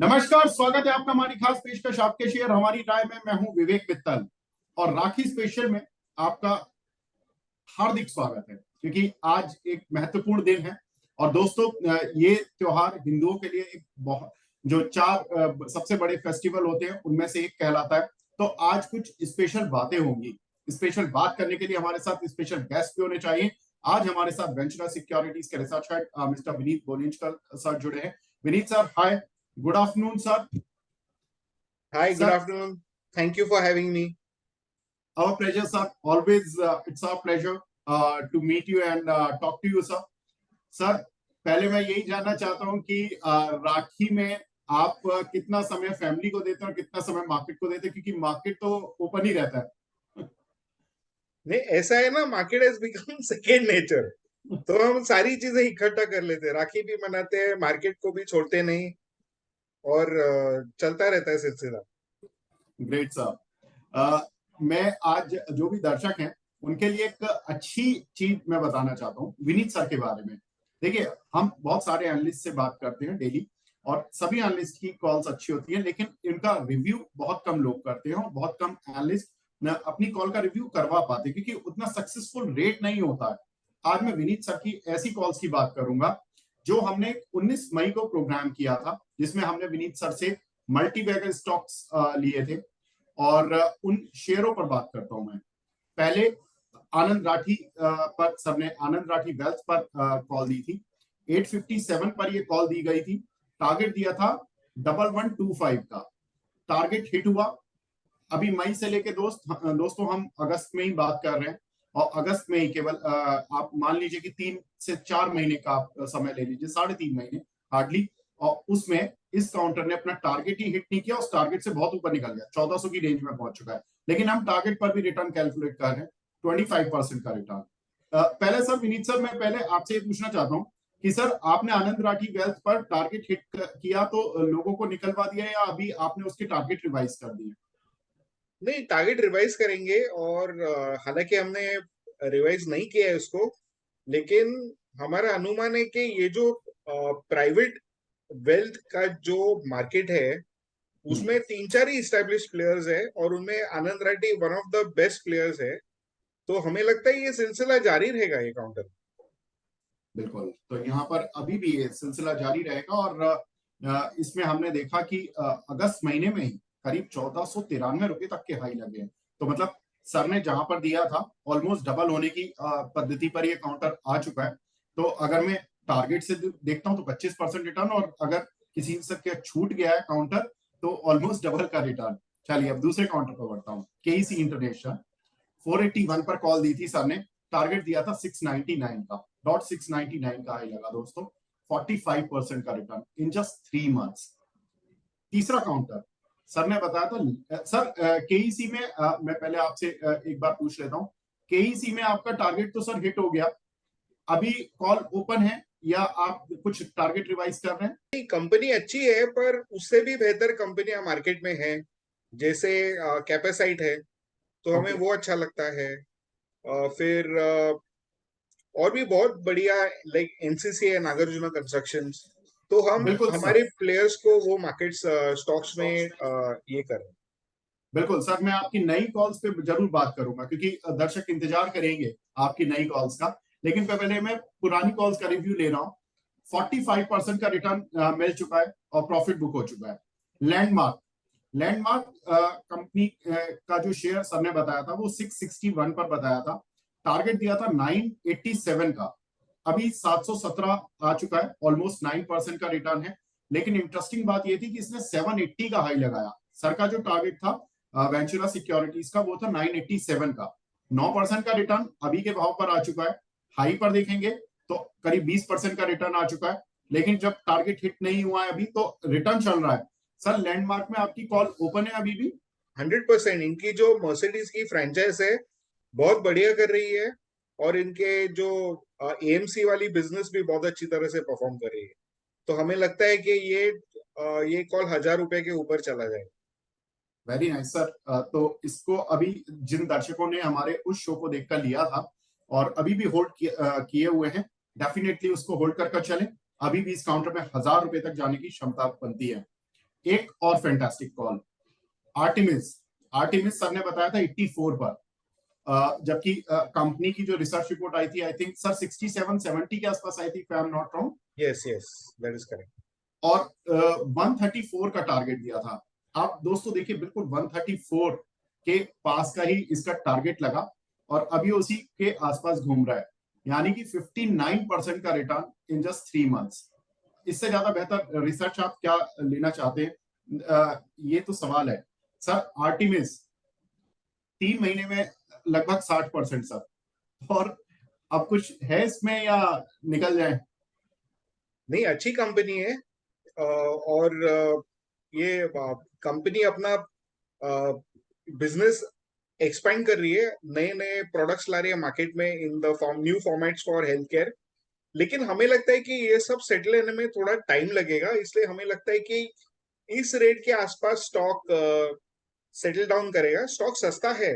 नमस्कार, स्वागत है आपका हमारी खास पेशकश आपके शेयर हमारी राय में। मैं हूं विवेक मित्तल और राखी स्पेशल में आपका हार्दिक स्वागत है, क्योंकि आज एक महत्वपूर्ण दिन है। और दोस्तों, ये त्योहार हिंदुओं के लिए एक बहुत जो चार सबसे बड़े फेस्टिवल होते हैं उनमें से एक कहलाता है। तो आज कुछ स्पेशल बातें होंगी। स्पेशल बात करने के लिए हमारे साथ स्पेशल गेस्ट भी होने चाहिए। आज हमारे साथ वेंचुरा सिक्योरिटीज के research head mister Vineet Bolinjkar sir जुड़े हैं। Vineet sir, hi, good afternoon sir. Hi, good Sir, afternoon. Thank you for having me. our pleasure, sir. Always, it's our pleasure to meet you and talk to you, sir. Sir, पहले मैं यही जानना चाहता हूँ कि राखी में आप कितना समय फैमिली को देते हैं और कितना समय मार्केट को देते हैं, क्योंकि मार्केट तो ओपन ही रहता है। नहीं, ऐसा है ना, market has become second nature. तो हम सारी चीजें इकट्ठा कर लेते हैं, राखी भी मनाते हैं, मार्केट को भी छोड़ते नहीं, और चलता रहता है सिलसिला। Great sir. मैं आज जो भी दर्शक हैं उनके लिए एक अच्छी चीज मैं बताना चाहता हूँ विनीत सर के बारे में। देखिए, हम बहुत सारे एनालिस्ट से बात करते हैं डेली और सभी एनालिस्ट की कॉल्स अच्छी होती है, लेकिन इनका रिव्यू बहुत कम लोग करते हैं और बहुत कम एनालिस्ट अपनी कॉल का रिव्यू करवा पाते हैं, क्योंकि उतना सक्सेसफुल रेट नहीं होता है। आज मैं विनीत सर की ऐसी कॉल्स की बात करूंगा जो हमने 19 मई को प्रोग्राम किया था, जिसमें हमने विनीत सर से मल्टी बैगर स्टॉक्स लिए थे। और उन शेयरों पर बात करता हूं मैं। पहले आनंद राठी पर सबने आनंद राठी वेल्थ पर कॉल दी थी। 857 पर ये कॉल दी गई थी। टारगेट दिया था 1125 का। टारगेट हिट हुआ। अभी मई से लेके दोस्तों हम अगस्त में ही बात कर रहे हैं, और अगस्त में ही केवल आप मान लीजिए कि 3 से 4 महीने का आप समय ले लीजिए, 3.5 महीने हार्डली। और उसमें इस काउंटर ने अपना टारगेट ही हिट नहीं किया, उस टारगेट से बहुत ऊपर निकल गया, 1400 की रेंज में पहुंच चुका है। लेकिन हम टारगेट पर भी रिटर्न कैलकुलेट कर रहे हैं, 25% का रिटर्न। पहले सर, विनीत सर, मैं पहले आपसे ये पूछना चाहता हूँ कि सर, आपने आनंद राठी वेल्थ पर टारगेट हिट किया तो लोगों को निकलवा दिया, या अभी आपने उसके टारगेट रिवाइज कर दिए? नहीं, टारगेट रिवाइज करेंगे, और हालांकि हमने रिवाइज नहीं किया है उसको, लेकिन हमारा अनुमान है कि ये जो प्राइवेट वेल्थ का जो मार्केट है, उसमें तीन चार ही स्टैब्लिश प्लेयर्स है, और उनमें Anand Reddy one of the best players है। तो हमें लगता है ये सिलसिला जारी रहेगा, ये काउंटर। बिल्कुल। तो यहाँ पर अभी भी ये सिलसिला जारी रहेगा। और इसमें हमने देखा कि अगस्त महीने में ही करीब 1493 रुपए तक के हाई लगे हैं। तो मतलब सर ने जहां पर दिया था ऑलमोस्ट डबल होने की पद्धति पर ये काउंटर आ चुका है। तो अगर मैं टारगेट से देखता हूं तो 25% रिटर्न, और अगर किसी से क्या छूट गया है काउंटर तो ऑलमोस्ट डबल का रिटर्न। चलिए, अब दूसरे काउंटर पर बढ़ता हूँ। केईसी इंटरनेशनल 481 पर कॉल दी थी सर ने। टारगेट दिया था 699 का। डॉट 699 का हाई लगा दोस्तों। 45% का रिटर्न इन जस्ट 3 मंथ्स। तीसरा काउंटर सर ने बताया था। सर, केईसी में मैं पहले आपसे एक बार पूछ लेता हूँ। केईसी में आपका टारगेट तो सर हिट हो गया, अभी कॉल ओपन है या आप कुछ टारगेट रिवाइज कर रहे हैं? कंपनी अच्छी है, पर उससे भी बेहतर कंपनियां मार्केट में हैं, जैसे कैपेसाइट है, तो हमें ओके। वो अच्छा लगता है। फिर और भी बहुत बढ़िया, लाइक एनसीसी है, नागार्जुना कंस्ट्रक्शंस। तो हम बिल्कुल सर। हमारे प्लेयर्स को वो मार्केट स्टॉक्स में ये कर रहे हैं। बिल्कुल सर, मैं आपकी नई कॉल्स पे जरूर बात करूंगा, क्योंकि दर्शक इंतजार करेंगे आपकी नई कॉल्स का। लेकिन पहले मैं पुरानी कॉल्स का रिव्यू ले रहा हूँ। 45% का रिटर्न मिल चुका है और प्रॉफिट बुक हो चुका है। लैंडमार्क लैंडमार्क कंपनी का जो शेयर सर ने बताया था वो 661 पर बताया था। टारगेट दिया था 987 का। अभी 717 आ चुका है, ऑलमोस्ट 9% का रिटर्न है। लेकिन इंटरेस्टिंग बात यह थी कि इसने 780 का हाई लगाया। सर का जो टारगेट था वेंचुरा सिक्योरिटीज का वो था 987 का। 9% का रिटर्न अभी के भाव पर आ चुका है। हाई पर देखेंगे तो करीब 20% का रिटर्न आ चुका है। लेकिन जब टारगेट हिट नहीं हुआ है अभी, तो रिटर्न चल रहा है। सर, लैंडमार्क में आपकी कॉल ओपन है अभी भी? 100%। इनकी जो मर्सिडीज की फ्रेंचाइज है, बहुत बढ़िया कर रही है, और इनके जो एएमसी वाली बिजनेस भी बहुत अच्छी तरह से परफॉर्म कर रही है। तो हमें लगता है कि ये कॉल 1,000 रुपए के ऊपर चला जाएगा। Very nice sir. तो इसको अभी जिन दर्शकों ने हमारे उस शो को देखकर लिया था और अभी भी होल्ड किए हुए हैं, डेफिनेटली उसको होल्ड कर चलें। अभी भी इस काउंटर में 1,000 रुपए तक जाने की क्षमता बनती है। एक और fantastic call, Artemis. Artemis sir ने बताया था 84 पर, जबकि कंपनी की जो रिसर्च रिपोर्ट आई थी आई थिंक सर 67-70 के आसपास आई थी, I am not wrong. Yes yes, that is correct. और 134 का टारगेट दिया था। आप दोस्तों देखिए बिल्कुल 134 के पास का ही इसका टारगेट लगा और अभी उसी के आसपास घूम रहा है, यानी कि 59% का रिटर्न इन जस्ट 3 मंथ्स। इससे ज्यादा बेहतर रिसर्च आप क्या लेना चाहते हैं, ये तो सवाल है। सर आर्टिमिस 3 महीने में लगभग 60% सर, और अब कुछ है इसमें या निकल जाए? नहीं, अच्छी कंपनी है। और ये कंपनी अपना बिजनेस एक्सपेंड कर रही है, नए नए प्रोडक्ट्स ला रही है मार्केट में in the form new formats for health care. लेकिन हमें लगता है कि ये सब सेटल होने में थोड़ा टाइम लगेगा, इसलिए हमें लगता है कि इस रेट के आसपास स्टॉक सेटल डाउन करेगा। स्टॉक सस्ता है,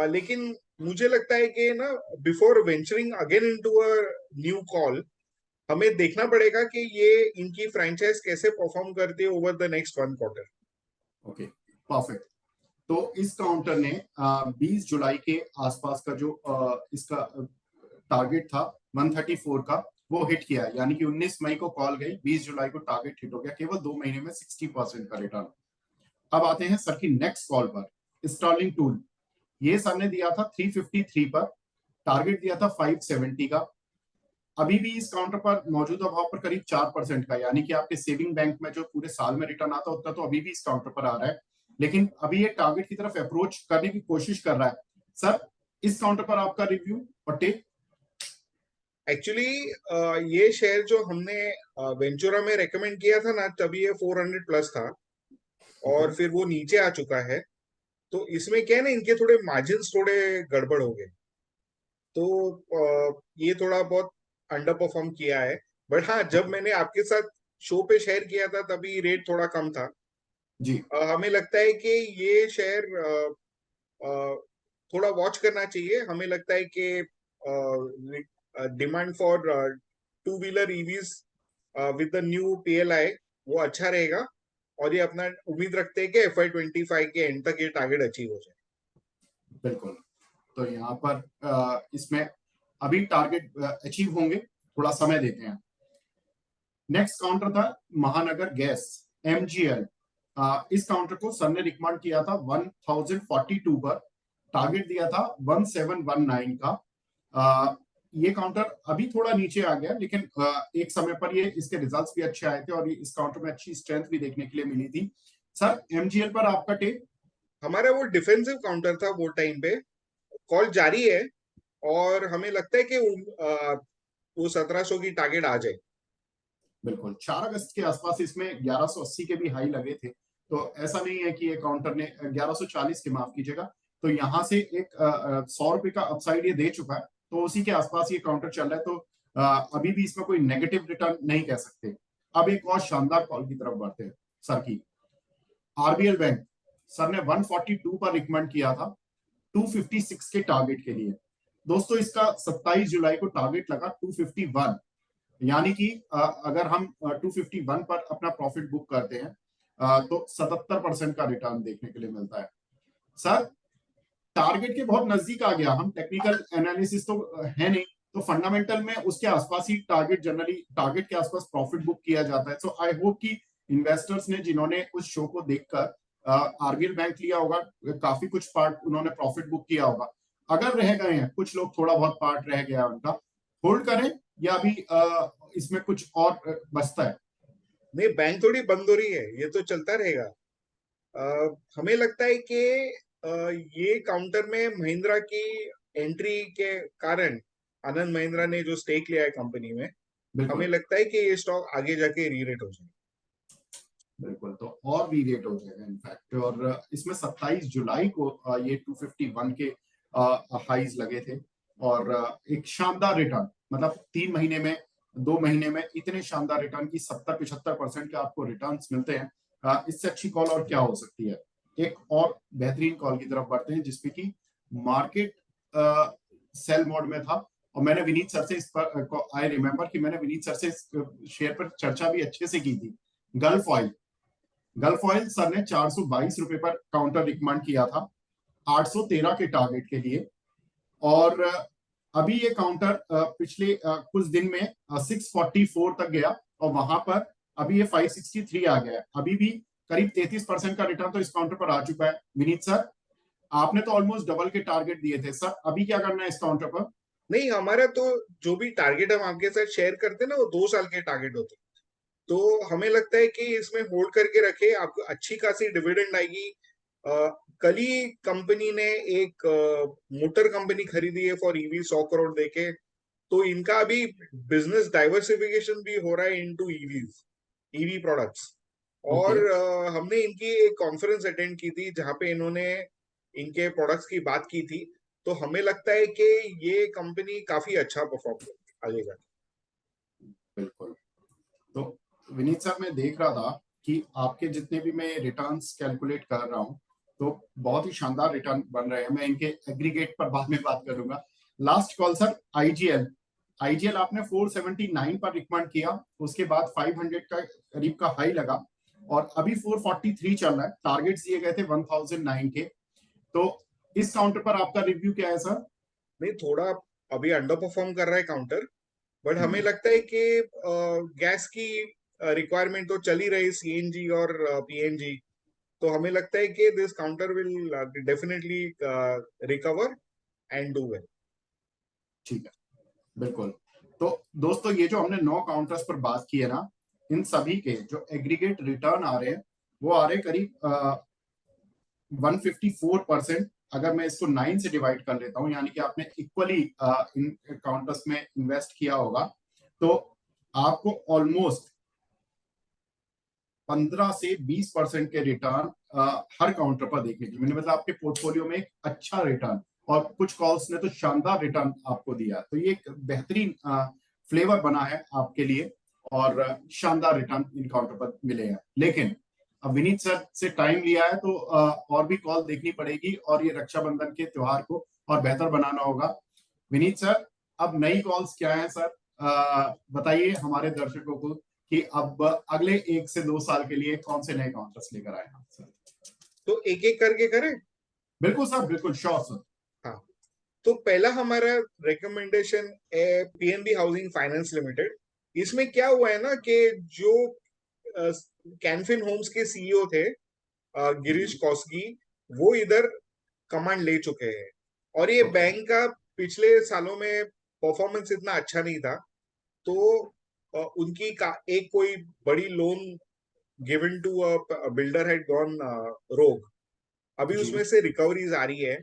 लेकिन मुझे लगता है कि ना, before venturing again into a new call, हमें देखना पड़ेगा कि ये इनकी फ्रेंचाइज कैसे परफॉर्म करती है over the next 1 quarter. Okay, perfect. तो इस काउंटर ने 20 जुलाई के आसपास का जो इसका टारगेट था 134 का, वो हिट किया, यानी कि 19 मई को कॉल गई, 20 जुलाई को टारगेट हिट हो गया, केवल 2 महीने में 60% का रिटर्न। अब आते हैं सर की नेक्स्ट कॉल पर, स्टर्लिंग टूल। ये सर ने दिया था 353 पर, टारगेट दिया था 570 का। अभी भी इस काउंटर पर मौजूदा भाव पर करीब 4% का, यानी कि आपके सेविंग बैंक में जो पूरे साल में रिटर्न आता उतना तो अभी भी इस काउंटर पर आ रहा है, लेकिन अभी ये टारगेट की तरफ अप्रोच करने की कोशिश कर रहा है। सर इस काउंटर पर आपका रिव्यू और टेक? एक्चुअली ये शेयर जो हमने वेंचुरा में रेकमेंड किया था ना, तभी ये 400 प्लस था और फिर वो नीचे आ चुका है। तो इसमें क्या है ना, इनके थोड़े मार्जिन्स थोड़े गड़बड़ हो गए, तो ये थोड़ा बहुत अंडर परफॉर्म किया है। बट हाँ, जब मैंने आपके साथ शो पे शेयर किया था तभी रेट थोड़ा कम था। जी हमें लगता है कि ये शेयर थोड़ा वॉच करना चाहिए। हमें लगता है कि demand for two wheeler EVs with the new PLI वो अच्छा रहेगा, और ये अपना उम्मीद रखते हैं कि FY25 के एंड तक ये टारगेट अचीव हो जाए। बिल्कुल। तो यहाँ पर इसमें अभी टारगेट अचीव होंगे, थोड़ा समय देते हैं। नेक्स्ट काउंटर था महानगर गैस, MGL। इस काउंटर को सर ने रिकमेंड किया था 1042 पर, टारगेट दिया था 1719 का। ये काउंटर अभी थोड़ा नीचे आ गया, लेकिन एक समय पर ये इसके रिजल्ट्स भी अच्छे आए थे और इस काउंटर में अच्छी स्ट्रेंथ भी देखने के लिए मिली थी। सर MGL पर आपका टेक? हमारा वो डिफेंसिव काउंटर था वो टाइम पे, कॉल जारी है और हमें लगता है कि वो 1700 की टारगेट आ जाए। बिल्कुल, 4 अगस्त के आसपास इसमें 1180 के भी हाई लगे थे, तो ऐसा नहीं है कि ये काउंटर ने 1140 के, माफ कीजिएगा, तो यहाँ से एक 100 रुपए का अपसाइड ये दे चुका है, तो उसी के आसपास ये काउंटर चल रहा है। तो अभी भी इसमें कोई नेगेटिव रिटर्न नहीं कह सकते। अब एक और शानदार कॉल की तरफ बढ़ते हैं सर की, RBL बैंक। सर ने 142 पर रिकमेंड किया था 256 के टारगेट के लिए। दोस्तों इसका 27 जुलाई को टारगेट लगा 251, यानी कि अगर हम 251 पर अपना प्रॉफिट बुक करते हैं तो 77% का रिटर्न देखने के लिए मिलता है। सर टारगेट के बहुत नजदीक आ गया, हम टेक्निकल एनालिसिस तो है नहीं, तो फंडामेंटल में उसके आसपास ही टारगेट, जनरली टारगेट के आसपास प्रॉफिट बुक किया जाता है। सो आई होप कि इन्वेस्टर्स ने जिन्होंने उस शो को देखकर RBL बैंक लिया होगा, काफी कुछ पार्ट उन्होंने प्रॉफिट बुक किया होगा। अगर रह गए हैं कुछ लोग, थोड़ा बहुत पार्ट रह गया उनका, होल्ड करें या अभी इसमें कुछ और बचता है? नहीं, बैंक थोड़ी बंद हो रही है, ये तो चलता रहेगा। हमें लगता है कि ये काउंटर में महिंद्रा की एंट्री के कारण, आनंद महिंद्रा ने जो स्टेक लिया है कंपनी में, हमें बिल्कुल लगता है कि ये स्टॉक आगे जाके रीरेट हो जाए। बिल्कुल, तो और भी रेट हो जाएगा इनफैक्ट। और इसमें 27 जुलाई को ये 251 के हाईज लगे थे, और एक शानदार रिटर्न, मतलब 3 महीने में, 2 महीने में इतने शानदार रिटर्न की 70-75% के आपको रिटर्न्स मिलते हैं। इससे अच्छी कॉल और क्या हो सकती है? एक और बेहतरीन कॉल की तरफ बढ़ते हैं जिसपे कि मार्केट सेल मोड में था, और मैंने विनीत सर से इस पर, आई रिमेम्बर कि मैंने विनीत सर से इस शेयर पर चर्चा भी अच्छे से की थी, gulf oil. Gulf oil sir ने 422 रुपए पर काउंटर रिकमेंड किया था 813 के टारगेट के लिए। और अभी ये काउंटर पिछले कुछ दिन में 644 तक गया और वहां पर अभी ये 563 आ गया है। अभी भी करीब 33% का रिटर्न तो इस काउंटर पर आ चुका है। विनीत सर, आपने तो ऑलमोस्ट डबल के टारगेट दिए थे सर, अभी क्या करना है इस काउंटर पर? नहीं, हमारा तो जो भी टारगेट हम आपके साथ शेयर करते हैं ना, वो 2 साल के टारगेट होते हैं। तो हमें लगता है कि इसमें होल्ड करके रखे, आपको अच्छी खासी डिविडेंड आएगी। कल ही कंपनी ने एक मोटर कंपनी खरीदी है फॉर ईवी, 100 करोड़ देके। तो इनका अभी बिजनेस डाइवर्सिफिकेशन भी हो रहा है into EVs, EV products. Okay. और हमने इनकी एक कॉन्फ्रेंस अटेंड की थी जहां पे इन्होंने इनके प्रोडक्ट्स की बात की थी। तो हमें लगता है कि ये कंपनी काफी अच्छा परफॉर्म करेगी आगे जाके। बिल्कुल। तो विनीत सर, मैं देख रहा था कि आपके जितने भी मैं रिटर्न्स कैलकुलेट कर रहा हूँ तो बहुत ही शानदार रिटर्न बन रहे हैं। मैं इनके एग्रीगेट पर बाद में बात करूंगा। Last call sir, IGL. IGL आपने 479 पर रिकमेंड किया, उसके बाद 500 का करीब का हाई लगा और अभी 443 चल रहा है। टारगेट्स दिए गए थे 1009 के। तो इस काउंटर पर आपका रिव्यू क्या है सर? नहीं, थोड़ा अभी अंडर परफॉर्म कर रहा है काउंटर। बट हमें लगता है कि गैस की रिक्वायरमेंट तो चल ही रही, सीएनजी और पीएनजी। तो हमें लगता है कि this counter will definitely recover and do well. ठीक है, बिल्कुल। तो दोस्तों, ये जो हमने 9 काउंटर्स पर बात की है ना, इन सभी के जो एग्रीगेट रिटर्न आ रहे हैं वो आ रहे हैं करीब 154%। अगर मैं इसको 9 से डिवाइड कर लेता हूं, यानी कि आपने इक्वली इन काउंटर्स में इन्वेस्ट किया होगा, तो आपको ऑलमोस्ट 15 से 20% के रिटर्न हर काउंटर पर देखने के लिए मैंने, मतलब आपके पोर्टफोलियो में एक अच्छा रिटर्न। और कुछ कॉल्स ने तो शानदार रिटर्न आपको दिया, तो ये एक बेहतरीन फ्लेवर बना है आपके लिए और शानदार रिटर्न इन काउंटर पर मिले हैं। लेकिन अब विनीत सर से टाइम लिया है तो और भी कॉल देखनी पड़ेगी और ये रक्षाबंधन के त्योहार को और बेहतर बनाना होगा। विनीत सर, अब नई कॉल्स क्या है सर? बताइए हमारे दर्शकों को कि अब अगले 1 से 2 साल के लिए कौन से नए काउंटर्स लेकर आए हैं सर? तो एक एक करके करें। बिल्कुल सर, बिल्कुल, श्योर सर। हाँ, तो पहला हमारा रिकमेंडेशन है पीएनबी हाउसिंग फाइनेंस लिमिटेड। इसमें क्या हुआ है ना कि जो कैनफिन होम्स के सीईओ थे, गिरीश जी। कौसगी, वो इधर कमांड ले चुके हैं। और ये ओके। बैंक का पिछले सालों में परफॉर्मेंस इतना अच्छा नहीं था। तो उनकी का एक कोई बड़ी loan given to a builder had gone wrong. अभी जी। उसमें से रिकवरीज आ रही है।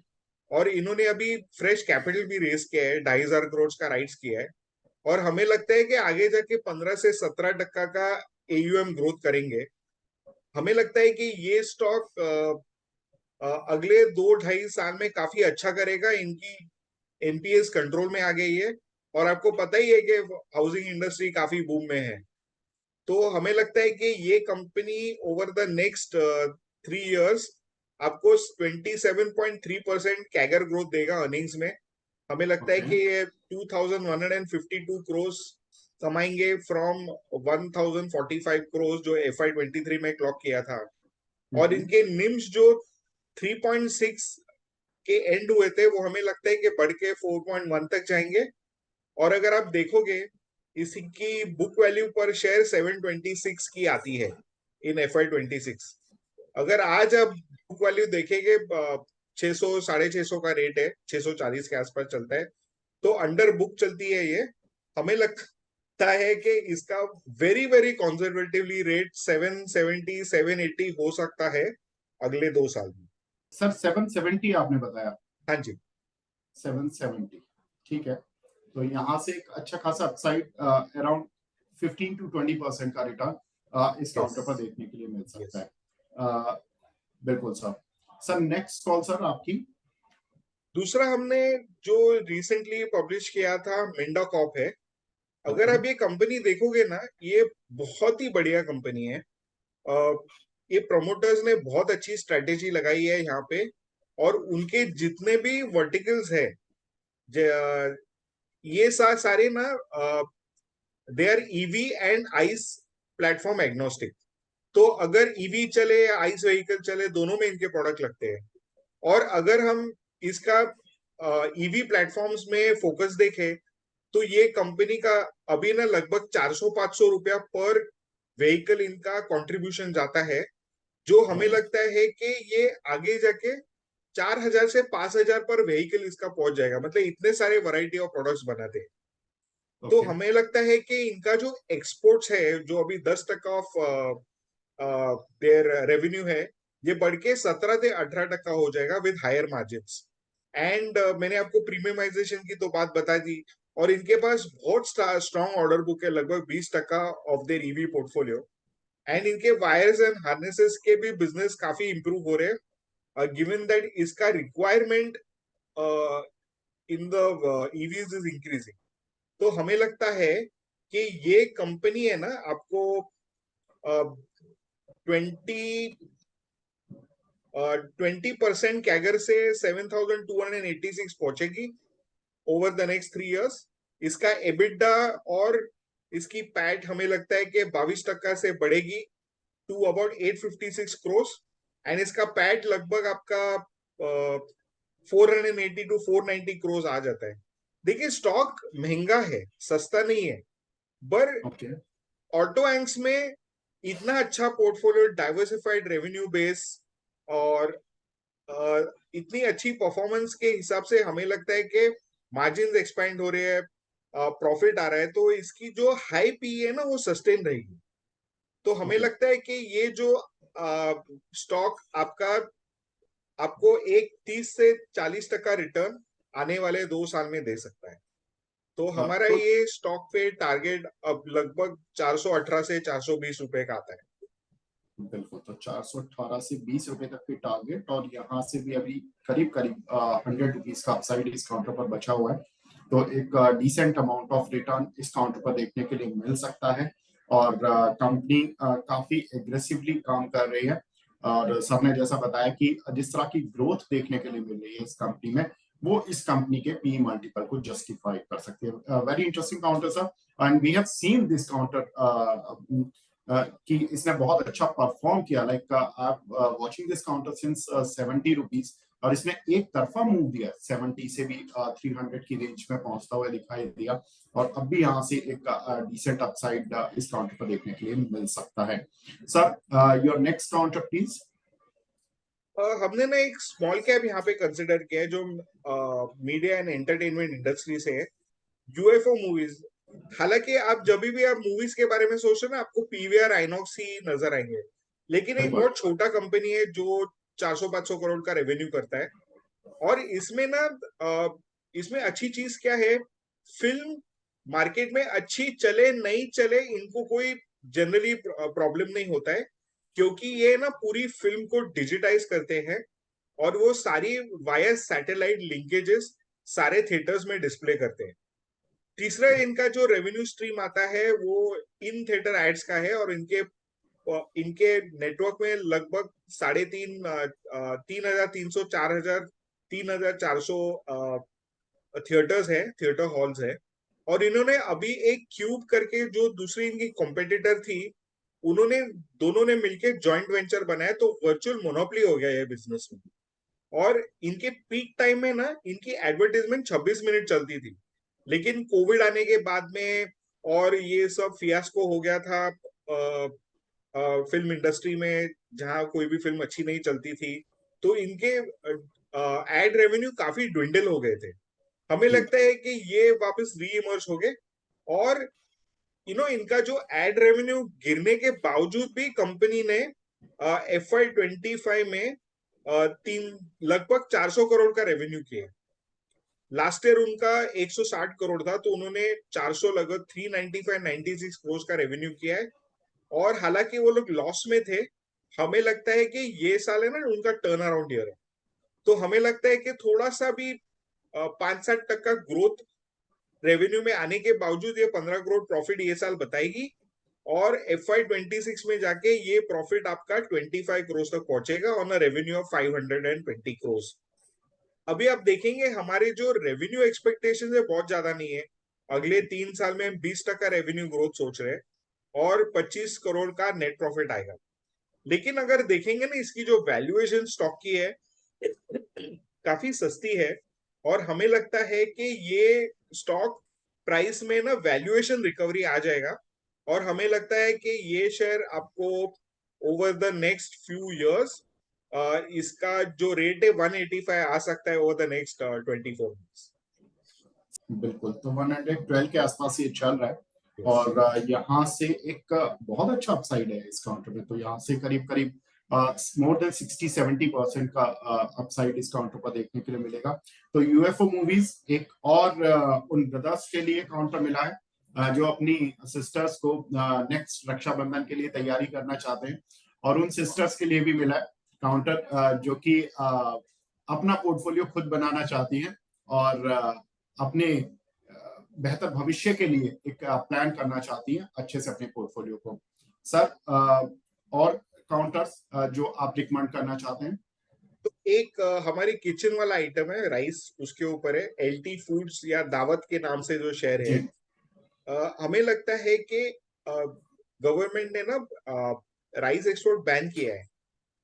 और इन्होंने अभी फ्रेश कैपिटल भी रेस किया है, 2,500 करोड़ का राइट्स किया है। और हमें लगता है कि आगे जाके 15 से 17% का एयूएम ग्रोथ करेंगे। हमें लगता है कि ये स्टॉक अगले 2-2.5 साल में काफी अच्छा करेगा। इनकी एनपीएस कंट्रोल में आ गई है। और आपको पता ही है कि हाउसिंग इंडस्ट्री काफी बूम में है। तो हमें लगता है कि ये company over the next 3 years आपको 27.3% कैगर ग्रोथ देगा अर्निंग्स में। हमें लगता है ओके। कि ये 2,152 करोड़ कमाएंगे फ्रॉम 1,045 करोड़ जो FY23 में क्लॉक किया था। और हम्म। इनके निम्स जो 3.6 के एंड हुए थे, वो हमें लगता है कि बढ़ के 4.1 तक जाएंगे। और अगर आप देखोगे, इसकी बुक वैल्यू पर शेयर 726 की आती है इन FY26। अगर आज आप बुक वैल्यू देखेंगे, 600 650 का रेट है, 640 के आसपास चलता है। तो अंडर बुक चलती है ये। हमें लगता है कि इसका वेरी वेरी कंजर्वेटिवली रेट 770 780 हो सकता है अगले 2 साल में। सर 770 आपने बताया? हाँ जी। 770, ठीक है। तो यहाँ से एक अच्छा खासा अपसाइड अराउंड 15 to 20% का रिटर्न इस यस। काउंटर पर देखने के लिए मिल सकता यस। है। अ, बिल्कुल sir. Sir next call sir आपकी। दूसरा हमने जो रिसेंटली पब्लिश किया था, मिंडा कॉप है। अगर ओके। आप ये कंपनी देखोगे ना, ये बहुत ही बढ़िया कंपनी है। अ, ये प्रमोटर्स ने बहुत अच्छी स्ट्रेटेजी लगाई है यहाँ पे। और उनके जितने भी वर्टिकल्स है, ये सारे ना, they are EV and ICE platform agnostic. तो अगर ईवी चले या आइस व्हीकल चले, दोनों में इनके प्रोडक्ट लगते हैं। और अगर हम इसका ईवी प्लेटफॉर्म्स में फोकस देखें, तो ये कंपनी का अभी ना लगभग 400-500 रुपया पर व्हीकल इनका कंट्रीब्यूशन जाता है, जो हमें लगता है कि ये आगे जाके 4,000 से 5,000 पर व्हीकल इसका पहुंच जाएगा। मतलब इतने सारे वैरायटी ऑफ प्रोडक्ट्स बनाते हैं। तो ओके। हमें लगता है कि इनका जो एक्सपोर्ट्स है, जो अभी 10% ऑफ देयर रेवेन्यू है, ये बढ़ के 17 से 18% हो जाएगा विद हायर मार्जिन्स। एंड मैंने आपको प्रीमियमाइजेशन की तो बात बता दी, और इनके पास बहुत स्ट्रॉन्ग ऑर्डर बुक है, लगभग 20% of their EV portfolio. And इनके वायर्स एंड हार्नेसेस के भी बिजनेस काफी इंप्रूव हो रहे हैं, गिवन दैट इसका requirement in the EVs is increasing. तो हमें लगता है कि ये कंपनी है ना, आपको 20% कैगर से 7,286 पहुंचेगी ओवर द नेक्स्ट 3 इयर्स। इसका एबिटा और इसकी पैट हमें लगता है कि 22% से बढ़ेगी टू अबाउट 856 करोड़। एंड इसका पैट लगभग आपका 480 टू 490 करोड़ आ जाता है। देखिए, स्टॉक महंगा है, सस्ता नहीं है, पर ओके। ऑटो एंक्स में इतना अच्छा पोर्टफोलियो, डाइवर्सिफाइड रेवेन्यू बेस, और इतनी अच्छी परफॉर्मेंस के हिसाब से हमें लगता है कि मार्जिन एक्सपैंड हो रहे हैं, प्रॉफिट आ रहा है, तो इसकी जो हाई पी है ना, वो सस्टेन रहेगी। तो हमें ओके। लगता है कि ये जो स्टॉक आपका, आपको एक 30 से 40% रिटर्न आने वाले 2 साल में दे सकता है। तो हमारा तो ये स्टॉक पे टारगेट अब लगभग 418 से 420 रुपए का आता है। बिल्कुल, तो 418 से 20 रुपए तक की टारगेट, और यहाँ से भी अभी करीब करीब 100 रुपीज का अपसाइड इस काउंटर पर बचा हुआ है। तो एक डिसेंट अमाउंट ऑफ रिटर्न इस काउंटर पर देखने के लिए मिल सकता है। और कंपनी काफी एग्रेसिवली काम कर रही है, और सर ने जैसा बताया कि जिस तरह की ग्रोथ देखने के लिए मिल रही है इस कंपनी में, वो इस कंपनी के पी मल्टीपल को जस्टिफाई कर सकती है। Very interesting counter sir, and we have seen this counter कि इसने बहुत अच्छा परफॉर्म किया। लाइक आप watching this counter since 70 rupees, और इसने एक तरफा मूव दिया 70 से भी 300 की रेंज में पहुंचता हुआ दिखाई दिया, और अब भी यहाँ से एक डिसेंट अपसाइड इस काउंटर पर देखने के लिए मिल सकता है। Sir, your next counter please. हमने ना एक स्मॉल कैप यहाँ पे कंसिडर किया है, जो मीडिया एंड एंटरटेनमेंट इंडस्ट्री से है, यूएफओ मूवीज। हालांकि आप जब भी आप मूवीज के बारे में सोचो ना, आपको पीवीआर आइनॉक्स ही नजर आएंगे, लेकिन एक बिल्कुल। बहुत छोटा कंपनी है जो 400-500 करोड़ का रेवेन्यू करता है। और इसमें ना इसमें अच्छी चीज क्या है, फिल्म मार्केट में अच्छी चले नहीं चले, इनको कोई जनरली प्रॉब्लम नहीं होता है, क्योंकि ये ना पूरी फिल्म को डिजिटाइज करते हैं, और वो सारी वाया सैटेलाइट लिंकेजेस सारे थिएटर्स में डिस्प्ले करते हैं। तीसरा, इनका जो रेवेन्यू स्ट्रीम आता है वो इन थिएटर एड्स का है, और इनके नेटवर्क में लगभग 3,500 4,000 3,400 थिएटर्स है, थिएटर हॉल्स है। और इन्होंने अभी एक क्यूब करके, जो दूसरी इनकी कॉम्पिटिटर थी, उन्होंने दोनों ने मिलके जॉइंट वेंचर बनाया, तो वर्चुअल मोनोपोली हो गया ये बिजनेस में। और इनके पीक टाइम में ना, इनकी एडवर्टाइजमेंट 26 मिनट चलती थी, लेकिन कोविड आने के बाद में और ये सब फियास्को हो गया था फिल्म इंडस्ट्री में, जहां कोई भी फिल्म अच्छी नहीं चलती थी, तो इनके एड रेवेन्यू काफी ड्विंडल हो गए थे। हमें जी। लगता है कि ये वापस री इमर्ज हो गए, और इनका जो एड रेवेन्यू गिरने के बावजूद भी कंपनी ने FY 25 में तीन लगभग 400 करोड़ का रेवेन्यू किया। लास्ट ईयर उनका 160 करोड़ था, तो उन्होंने 400 लगभग 395-96 करोड़ का रेवेन्यू किया है। और हालांकि वो लोग लॉस में थे, हमें लगता है कि ये साल है ना उनका टर्न अराउंड ईयर है। तो हमें लगता है कि थोड़ा सा भी 5-7% ग्रोथ रेवेन्यू में आने के बावजूद ये 15 करोड़ प्रॉफिट ये साल बताएगी, और FY 26 में जाके ये प्रॉफिट आपका 25 करोड़ तक पहुंचेगा on a revenue of 520 crore. अभी आप देखेंगे हमारे जो रेवेन्यू एक्सपेक्टेशन है बहुत ज्यादा नहीं है। अगले 3 साल में हम 20% रेवेन्यू ग्रोथ सोच रहे हैं, और 25 करोड़ का नेट प्रॉफिट आएगा। लेकिन अगर देखेंगे ना इसकी जो वैल्यूएशन स्टॉक की है काफी सस्ती है, और हमें लगता है कि ये स्टॉक प्राइस में ना वैल्यूएशन रिकवरी आ जाएगा, और हमें लगता है कि ये शेयर आपको over the next few years इसका जो रेट है 185 आ सकता है ओवर द नेक्स्ट 24 मंथ्स। बिल्कुल, तो 112 के आसपास ये चल रहा है। Yes. और यहाँ से एक बहुत अच्छा अपसाइड है इस काउंटर में, तो यहाँ से करीब करीब मोर देन 60-70% का अपसाइड इस काउंटर पर देखने के लिए मिलेगा। तो यूएफओ मूवीज एक और उन ब्रदर्स के लिए काउंटर मिला है जो अपनी सिस्टर्स को नेक्स्ट रक्षाबंधन के लिए तैयारी करना चाहते हैं, और उन सिस्टर्स के लिए भी मिला है काउंटर जो कि अपना पोर्टफोलियो खुद बनाना चाहती हैं और अपने बेहतर भविष्य के लिए एक प्लान करना चाहती हैं अच्छे से अपने पोर्टफोलियो को। सर और काउंटर्स जो आप रिकमेंड करना चाहते हैं? तो एक हमारी किचन वाला आइटम है राइस, उसके ऊपर है एलटी फूड्स या दावत के नाम से जो शेयर है। हमें लगता है कि गवर्नमेंट ने ना राइस एक्सपोर्ट बैन किया है,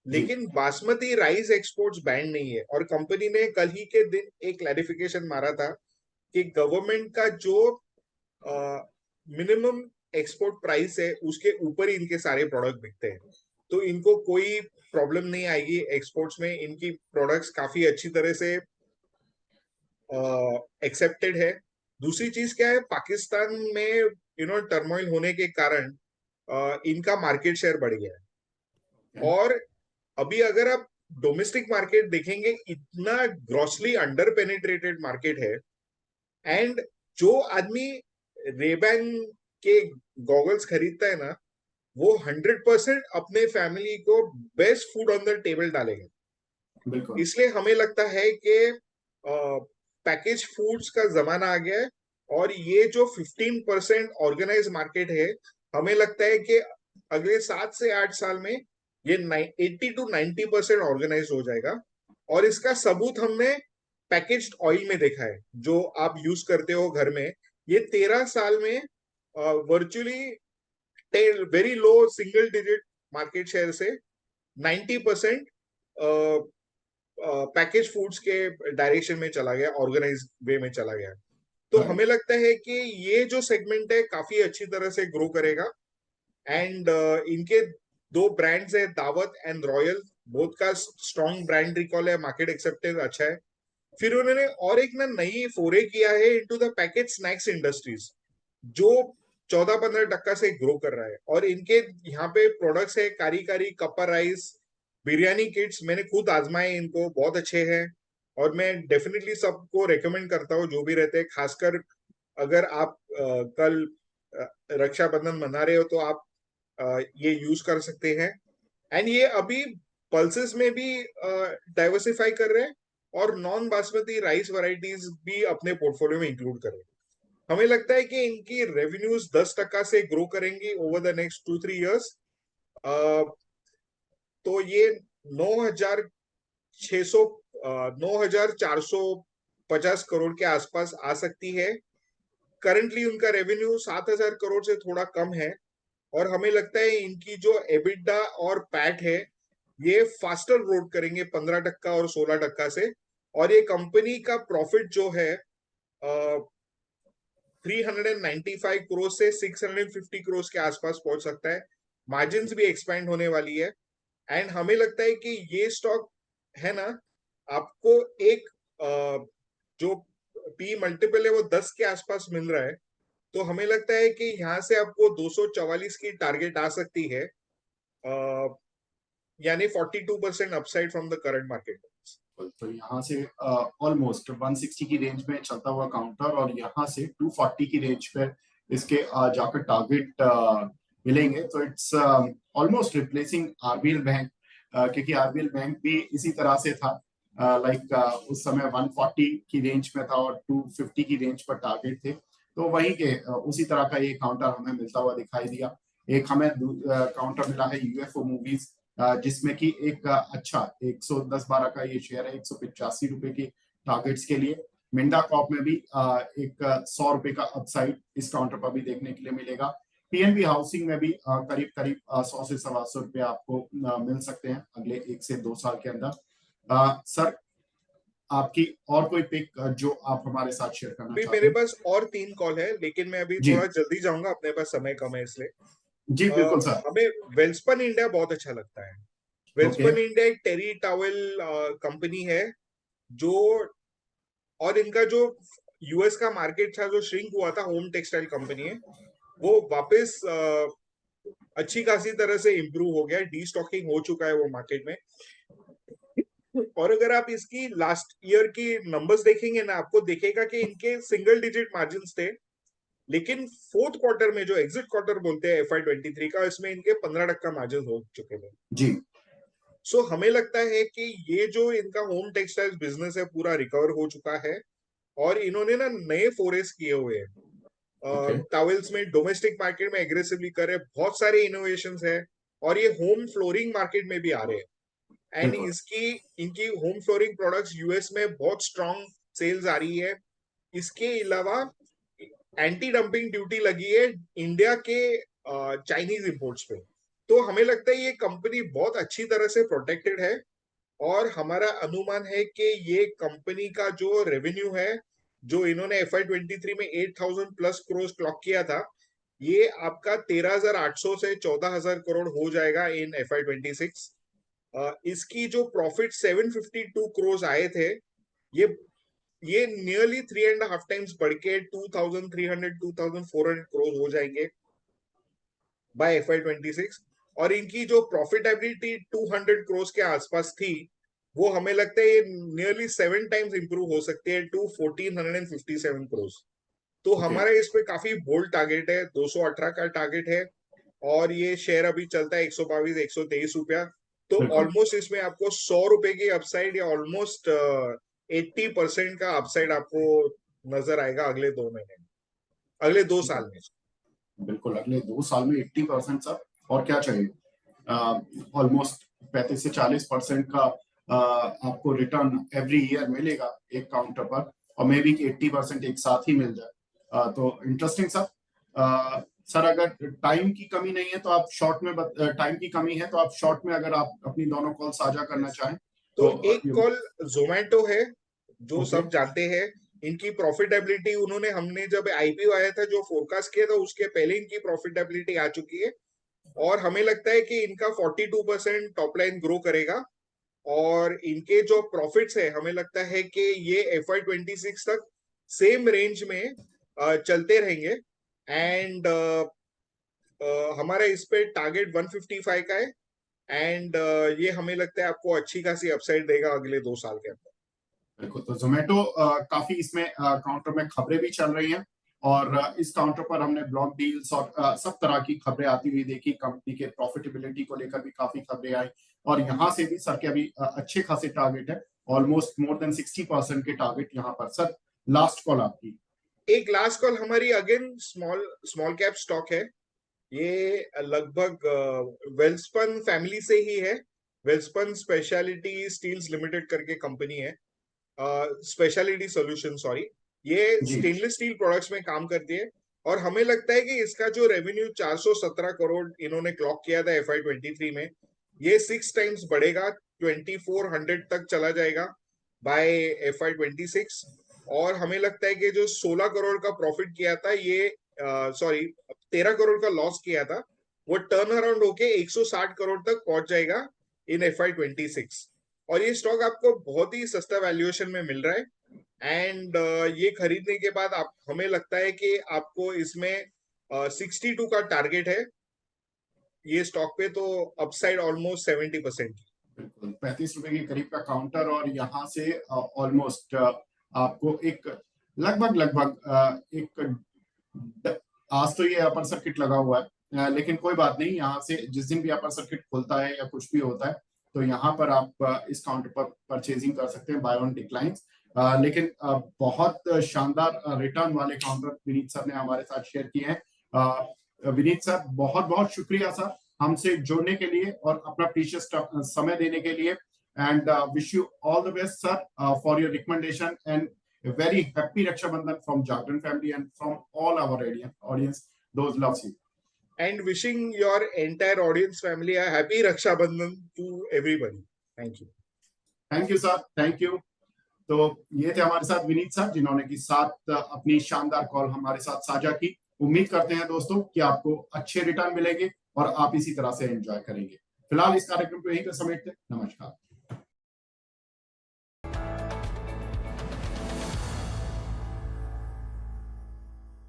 लेकिन बासमती राइस एक्सपोर्ट्स बैन नहीं है। और कंपनी ने कल ही के दिन एक क्लैरिफिकेशन मारा था कि गवर्नमेंट का जो मिनिमम एक्सपोर्ट प्राइस है उसके ऊपर ही इनके सारे प्रोडक्ट बिकते हैं, तो इनको कोई प्रॉब्लम नहीं आएगी एक्सपोर्ट्स में। इनकी प्रोडक्ट्स काफी अच्छी तरह से एक्सेप्टेड है। दूसरी चीज क्या है, पाकिस्तान में टर्मोइल होने के कारण इनका मार्केट शेयर बढ़ गया है। और अभी अगर आप डोमेस्टिक मार्केट देखेंगे, इतना ग्रॉसली अंडर पेनिट्रेटेड मार्केट है। एंड जो आदमी रेबैन के गॉगल्स खरीदता है ना, वो 100% अपने फैमिली को best food on the table डालेगा। इसलिए हमें लगता है कि पैकेज फूड्स का जमाना आ गया है, और ये जो 15% ऑर्गेनाइज मार्केट है, हमें लगता है कि अगले 7 से 8 साल में ये 80 to 90% ऑर्गेनाइज हो जाएगा। और इसका सबूत हमने पैकेज्ड ऑयल में देखा है, जो आप यूज करते हो घर में। ये 13 साल में virtually very low single digit market share से 90% पैकेज फूड्स के डायरेक्शन में चला गया, ऑर्गेनाइज वे में चला गया। तो हमें लगता है कि ये जो सेगमेंट है काफी अच्छी तरह से ग्रो करेगा। एंड इनके 2 ब्रांड्स है, दावत एंड रॉयल, बोथ का स्ट्रॉन्ग ब्रांड रिकॉल है, मार्केट एक्सेप्टेंस अच्छा है। फिर उन्होंने और एक ना नई फोरे किया है into the package snacks industries, जो 14-15% से ग्रो कर रहा है। और इनके यहाँ पे प्रोडक्ट्स है कारी कारी कपर राइस, बिरयानी किट्स। मैंने खुद आजमाए, इनको बहुत अच्छे हैं, और मैं डेफिनेटली सबको रेकमेंड करता हूँ जो भी रहते हैं। खासकर अगर आप कल रक्षाबंधन मना रहे हो तो आप ये यूज कर सकते हैं। एंड ये अभी पल्सेस में भी डाइवर्सिफाई कर रहे हैं, और नॉन बासमती राइस वैरायटीज भी अपने पोर्टफोलियो में इंक्लूड कर रहे हैं। हमें लगता है कि इनकी रेवेन्यूज 10% से ग्रो करेंगी ओवर द नेक्स्ट 2-3 इयर्स। तो ये 9,600 9,450 करोड़ के आसपास आ सकती है। करंटली उनका रेवेन्यू 7,000 करोड़ से थोड़ा कम है, और हमें लगता है इनकी जो एबिटा और पैट है ये फास्टर ग्रोथ करेंगे 15% और 16% से। और ये कंपनी का प्रॉफिट जो है 395 करोड़ से 650 करोड़ के आसपास पहुंच सकता है। मार्जिन भी एक्सपैंड होने वाली है। एंड हमें लगता है कि ये स्टॉक है ना, आपको एक जो पी मल्टीपल है वो 10 के आसपास मिल रहा है। तो हमें लगता है कि यहाँ से आपको 244 की टारगेट आ सकती है, यानी 42% upside from the current market. तो यहाँ से ऑलमोस्ट 160 की रेंज में चलता हुआ काउंटर, और यहाँ से 240 की रेंज पे इसके जाकर टारगेट मिलेंगे। तो it's almost replacing RBL bank, क्योंकि आरबीएल बैंक भी इसी तरह से था, लाइक उस समय 140 की रेंज में था और 250 की रेंज पर टारगेट थे। तो वही के उसी तरह का ये काउंटर हमें मिलता हुआ दिखाई दिया। एक हमें काउंटर मिला है यूएफओ मूवीज, जिसमें कि एक अच्छा 110-12 का ये शेयर है 185 रुपए की टारगेट्स के लिए। मिंडा कॉप में भी एक 100 रुपए का अपसाइड इस काउंटर पर भी देखने के लिए मिलेगा। पीएनबी हाउसिंग में भी करीब करीब 100 से 125 रुपए आपको मिल सकते हैं अगले 1 से 2 साल के अंदर। सर, आपकी और कोई पिक जो आप हमारे साथ शेयर करना अभी चाहते मेरे हैं? पास और 3 कॉल है, लेकिन मैं अभी जी थोड़ा जल्दी जाऊंगा, अपने पास समय कम है इसलिए। जी बिल्कुल सर। हमें वेल्सपन इंडिया बहुत अच्छा लगता है। ओके वेल्सपन इंडिया एक टेरी टॉवेल कंपनी है, जो और इनका जो यूएस का मार्केट था जो श्रिंक हुआ था, होम टेक्सटाइल कंपनी है, वो वापस अच्छी खासी तरह से इम्प्रूव हो गया, डी स्टॉकिंग हो चुका है वो मार्केट में। और अगर आप इसकी लास्ट ईयर की नंबर्स देखेंगे ना, आपको देखेगा कि इनके सिंगल डिजिट मार्जिन थे, लेकिन फोर्थ क्वार्टर में जो एग्जिट क्वार्टर बोलते हैं FY23 का, इसमें इनके 15% मार्जिन हो चुके हैं। जी। सो हमें लगता है कि ये जो इनका होम टेक्सटाइल बिजनेस है पूरा रिकवर हो चुका है, और इन्होंने ना नए फोरेस किए हुए हैं ओके टॉवेल्स में, डोमेस्टिक मार्केट में एग्रेसिवली कर रहे हैं, बहुत सारे इनोवेशंस है, और ये होम फ्लोरिंग मार्केट में भी आ रहे हैं। एंड बिल्कुल। इनकी होम फ्लोरिंग प्रोडक्ट्स यूएस में बहुत स्ट्रांग सेल्स आ रही है। इसके अलावा एंटी डंपिंग ड्यूटी लगी है इंडिया के चाइनीज इंपोर्ट्स पे। तो हमें लगता है ये कंपनी बहुत अच्छी तरह से प्रोटेक्टेड है, और हमारा अनुमान है कि ये कंपनी का जो रेवेन्यू है, जो इन्होंने FY23 में 8,000 प्लस करोड़ क्लॉक किया था, ये आपका 13,800 से 14,000 करोड़ हो जाएगा इन FY26। इसकी जो प्रॉफिट 752 करोड़ आए थे, ये ये नियरली 3.5 टाइम्स बढ़ के 2,300 2,400 करोड़ हो जाएंगे बाय FY26। और इनकी जो प्रॉफिटेबिलिटी 200 करोड़ के आसपास थी, वो हमें लगता है ये नियरली 7 टाइम्स इंप्रूव हो सकती है टू 1,457 करोड़। तो ओके हमारे इस पे काफी बोल्ड टारगेट है, 218 का टारगेट है, और ये शेयर अभी चलता है 122 123 रुपया। तो बिल्कुल। ऑलमोस्ट इसमें आपको 100 रुपए की अपसाइड, या ऑलमोस्ट 80% का अपसाइड आपको नजर आएगा अगले 2 महीने, अगले 2 साल में। बिल्कुल अगले 2 साल में 80% सर, और क्या चाहिए? ऑलमोस्ट 35 से 40% का आपको रिटर्न एवरी ईयर मिलेगा एक काउंटर पर, और मे बी 80% एक साथ ही मिल जाए। तो इंटरेस्टिंग सर। सर, अगर टाइम की कमी नहीं है तो आप शॉर्ट में टाइम की कमी है तो आप शॉर्ट में अगर आप अपनी दोनों कॉल साझा करना चाहें तो तो एक कॉल जोमेटो है, जो ओके सब जानते हैं। इनकी प्रॉफिटेबिलिटी, उन्होंने, हमने जब आईपीओ आया था जो फोरकास्ट किया था, उसके पहले इनकी प्रॉफिटेबिलिटी आ चुकी है, और हमें लगता है कि इनका 42% टॉप लाइन ग्रो करेगा, और इनके जो प्रॉफिट्स है हमें लगता है कि ये FY26 तक सेम रेंज में चलते रहेंगे। एंड हमारा इस पे टारगेट 155 का है, एंड ये हमें लगता है आपको अच्छी खासी अपसाइड देगा अगले 2 साल के अंदर। बिल्कुल। तो जोमेटो काफी इसमें काउंटर में खबरें भी चल रही हैं, और इस काउंटर पर हमने ब्लॉक डील्स और सब तरह की खबरें आती हुई देखी। कंपनी के प्रॉफिटेबिलिटी को लेकर भी काफी खबरें आई, और यहाँ से भी सर के अभी अच्छे खासे टारगेट है, ऑलमोस्ट मोर देन 60% के टारगेट यहाँ पर। सर, लास्ट कॉल आपकी। एक लास्ट कॉल हमारी again small small cap stock है, ये लगभग वेल्सपन फैमिली से ही है। वेल्सपन स्पेशलिटी स्टील्स लिमिटेड करके कंपनी है, स्पेशलिटी सॉल्यूशन, सॉरी। ये जी स्टेनलेस स्टील प्रोडक्ट्स में काम करती है, और हमें लगता है कि इसका जो रेवेन्यू 417 करोड़ इन्होंने क्लॉक किया था FY23 में, ये 6 टाइम्स बढ़ेगा, 2,400 तक चला जाएगा बाय FY26। और हमें लगता है कि जो 16 करोड़ का प्रॉफिट किया था, ये सॉरी 13 करोड़ का लॉस किया था, वो टर्न अराउंड होके 160 करोड़ तक पहुंच जाएगा इन FY26। और ये स्टॉक आपको बहुत ही सस्ता वैल्यूएशन में मिल रहा है, एंड ये खरीदने के बाद आप, हमें लगता है कि आपको इसमें 62 का टारगेट है ये स्टॉक पे, तो अपसाइड ऑलमोस्ट 70%। बिल्कुल 35 रुपए के करीब का काउंटर, और यहाँ से ऑलमोस्ट आपको एक लगभग लगभग आज तो ये अपर सर्किट लगा हुआ है, लेकिन कोई बात नहीं। यहाँ से जिस दिन भी अपर सर्किट खुलता है या कुछ भी होता है तो यहाँ पर आप इस काउंटर पर परचेजिंग कर सकते हैं, बाय ऑन डिक्लाइन। लेकिन बहुत शानदार रिटर्न वाले काउंटर विनीत सर ने हमारे साथ शेयर किए हैं। विनीत सर, बहुत बहुत शुक्रिया सर हमसे जुड़ने के लिए और अपना प्रीशियस समय देने के लिए, and wish you all the best sir for your recommendation, and a very happy Raksha Bandhan from Jagran family and from all our audience. Those loves you. and wishing your entire audience family a happy Raksha Bandhan to everybody. Thank you. Thank you sir, thank you. तो ये थे हमारे साथ Vineet sir, जिन्होंने की साथ अपनी शानदार कॉल हमारे साथ साझा की। उम्मीद करते हैं दोस्तों कि आपको अच्छे रिटर्न मिलेंगे और आप इसी तरह से एंजॉय करेंगे। फिलहाल इस कार्यक्रम को यहीं पर समेटते हैं। नमस्कार।